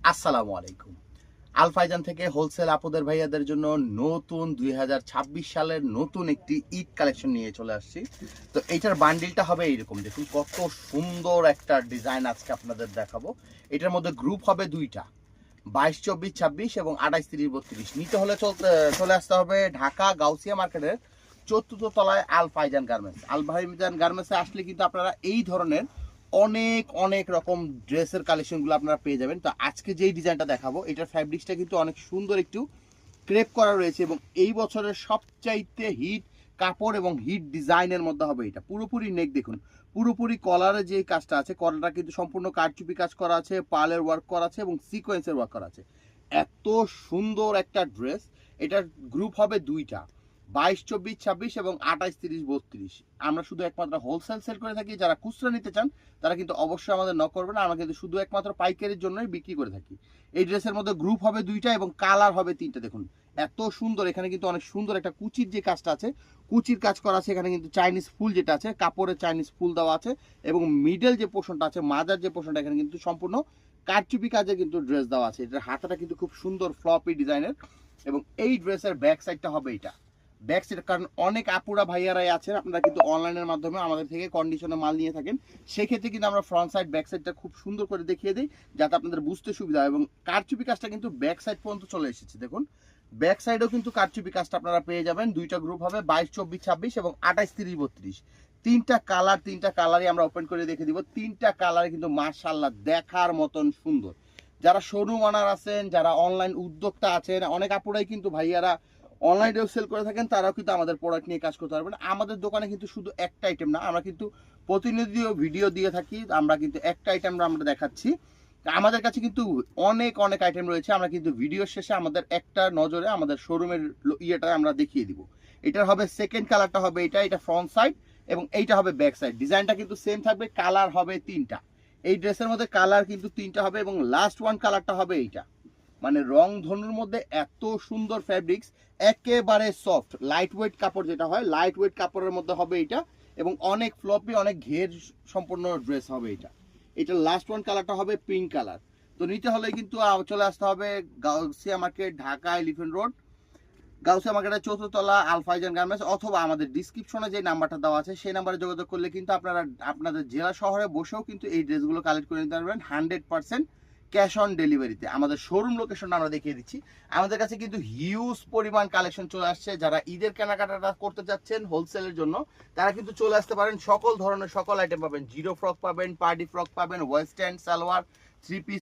আসসালামু আলাইকুম। আলফাইজান থেকে হোলসেল আপুদের ভাইয়াদের জন্য নতুন ২০২৬ সালের নতুন একটি ঈদ কালেকশন নিয়ে চলে আসছি। তো এইটার বান্ডিলটা হবে এইরকম, দেখুন কত সুন্দর একটা ডিজাইন আজকে আপনাদের দেখাবো। এটার মধ্যে গ্রুপ হবে দুইটা, ২২, ২৪, ২৬ এবং ২৮, ৩০, ৩২। নিতে হলে চলে আসতে হবে ঢাকা গাউসিয়া মার্কেটের ৪র্থ তলায় আলফাইজান গার্মেন্টস। আলফাইজান গার্মেন্টসে আসলে কিন্তু আপনারা এই ধরনের অনেক অনেক রকম ড্রেসের কালেকশনগুলো আপনারা পেয়ে যাবেন। তো আজকে যেই ডিজাইনটা দেখাবো, এটার ফ্যাব্রিক্সটা কিন্তু অনেক সুন্দর একটু ক্রেপ করা রয়েছে এবং এই বছরের সবচাইতে হিট কাপড় এবং হিট ডিজাইনের মধ্যে হবে এটা। পুরোপুরি নেক দেখুন, পুরোপুরি কলারে যে কাজটা আছে, কলারটা কিন্তু সম্পূর্ণ কারচুপি কাজ করা আছে, পার্লের ওয়ার্ক করা আছে এবং সিকোয়েন্সের ওয়ার্ক করা আছে। এত সুন্দর একটা ড্রেস। এটার গ্রুপ হবে দুইটা, ২২, ২৪, ২৬ এবং ২৮, ৩০, ৩২। আমরা শুধু একমাত্র হোলসেল সেল করে থাকি। যারা খুচরা নিতে চান তারা কিন্তু অবশ্যই আমাদের নক করবেন। আমরা কিন্তু শুধু একমাত্র পাইকারির জন্যই বিক্রি করে থাকি। এই ড্রেসের মধ্যে গ্রুপ হবে দুইটা এবং কালার হবে তিনটা। দেখুন এত সুন্দর, এখানে কিন্তু অনেক সুন্দর একটা কুচির যে কাজটা আছে, কুচির কাজ করা আছে। এখানে কিন্তু চাইনিজ ফুল যেটা আছে, কাপড়ের চাইনিজ ফুল দেওয়া আছে এবং মিডল যে পোর্শনটা আছে, মাজার যে পোর্শনটা, এখানে কিন্তু সম্পূর্ণ কারচুপি কাজের কিন্তু ড্রেস দেওয়া আছে। এটার হাতাটা কিন্তু খুব সুন্দর ফ্লপি ডিজাইনের এবং এই ড্রেসের ব্যাক সাইডটা হবে এটা ব্যাক সাইড। কারণ অনেক আপুরা ভাইয়ারাই আছেন, আপনারা কিন্তু অনলাইনের মাধ্যমে আমাদের থেকে কন্ডিশনে মাল নিয়ে থাকেন। সেক্ষেত্রে কিন্তু আমরা ফ্রন্ট সাইড ব্যাক সাইডটা খুব সুন্দর করে দেখিয়ে দিই যাতে আপনাদের বুঝতে সুবিধা হয়। এবং কারচুপি কাজটা কিন্তু ব্যাক সাইড পর্যন্ত চলে এসেছে। দেখুন ব্যাক সাইডেও কিন্তু কারচুপি কাজটা আপনারা পেয়ে যাবেন। দুইটা গ্রুপ হবে, ২২, ২৪, ২৬ এবং ২৮, ৩০, ৩২। তিনটা কালারই আমরা ওপেন করে দেখে দিব। তিনটা কালারে কিন্তু মাশাআল্লাহ দেখার মতন সুন্দর। যারা শোরুম অনার আছেন, যারা অনলাইন উদ্যোক্তা আছেন, অনেক আপুরাই কিন্তু ভাইয়ারা অনলাইনেও সেল করে থাকেন, তারাও কিন্তু আমাদের প্রোডাক্ট নিয়ে কাজ করতে পারবেন। আমাদের দোকানে কিন্তু শুধু একটা আইটেম না, আমরা কিন্তু প্রতিনিধিও ভিডিও দিয়ে থাকি। আমরা কিন্তু একটা আইটেম আমরা দেখাচ্ছি, আমাদের কাছে কিন্তু অনেক অনেক আইটেম রয়েছে। আমরা কিন্তু ভিডিও শেষে আমাদের একটা নজরে আমাদের শোরুমের ইয়েটা আমরা দেখিয়ে দিব। এটার হবে সেকেন্ড কালারটা হবে এটা ফ্রন্ট সাইড এবং এইটা হবে ব্যাক সাইড। ডিজাইনটা কিন্তু সেম থাকবে, কালার হবে তিনটা। এই ড্রেসের মধ্যে কালার কিন্তু তিনটা হবে এবং লাস্ট ওয়ান কালারটা হবে এইটা। মানে রং ধনুর মধ্যে এত সুন্দর ফ্যাব্রিক্স, একেবারে সফট লাইট ওয়েট কাপড়, যেটা হয় লাইট ওয়েট কাপড়ের মধ্যে হবে এটা এবং অনেক ফ্লপি, অনেক ঘের সম্পূর্ণ ড্রেস হবে এটা। এটা লাস্ট ওয়ান কালারটা হবে পিঙ্ক কালার। তো নিতে হলে কিন্তু চলে আসতে হবে Gausia market, Dhaka elephant road, Gausia মার্কেটের ৪র্থ তলা আলফাইজান গার্মেন্টস, অথবা আমাদের ডিসক্রিপশনে যে নাম্বারটা দেওয়া আছে সেই নাম্বারে যোগাযোগ করলে কিন্তু আপনারা আপনাদের জেলা শহরে বসেও কিন্তু এই ড্রেসগুলো কালেক্ট করে নিতে পারবেন 100% ক্যাশ অন ডেলিভারিতে। আমাদের শোরুম লোকেশনটা আমরা দেখিয়ে দিচ্ছি। আমাদের কাছে কিন্তু হিউজ পরিমাণ কালেকশন চলে আসছে। যারা ঈদের কেনাকাটা করতে যাচ্ছেন হোলসেলের জন্য, তারা কিন্তু চলে আসতে পারেন। সকল ধরনের সকল আইটেম পাবেন, জিরো ফ্রক পাবেন, পার্টি ফ্রক পাবেন, ওয়েস্টার্ন সালোয়ার, থ্রি পিস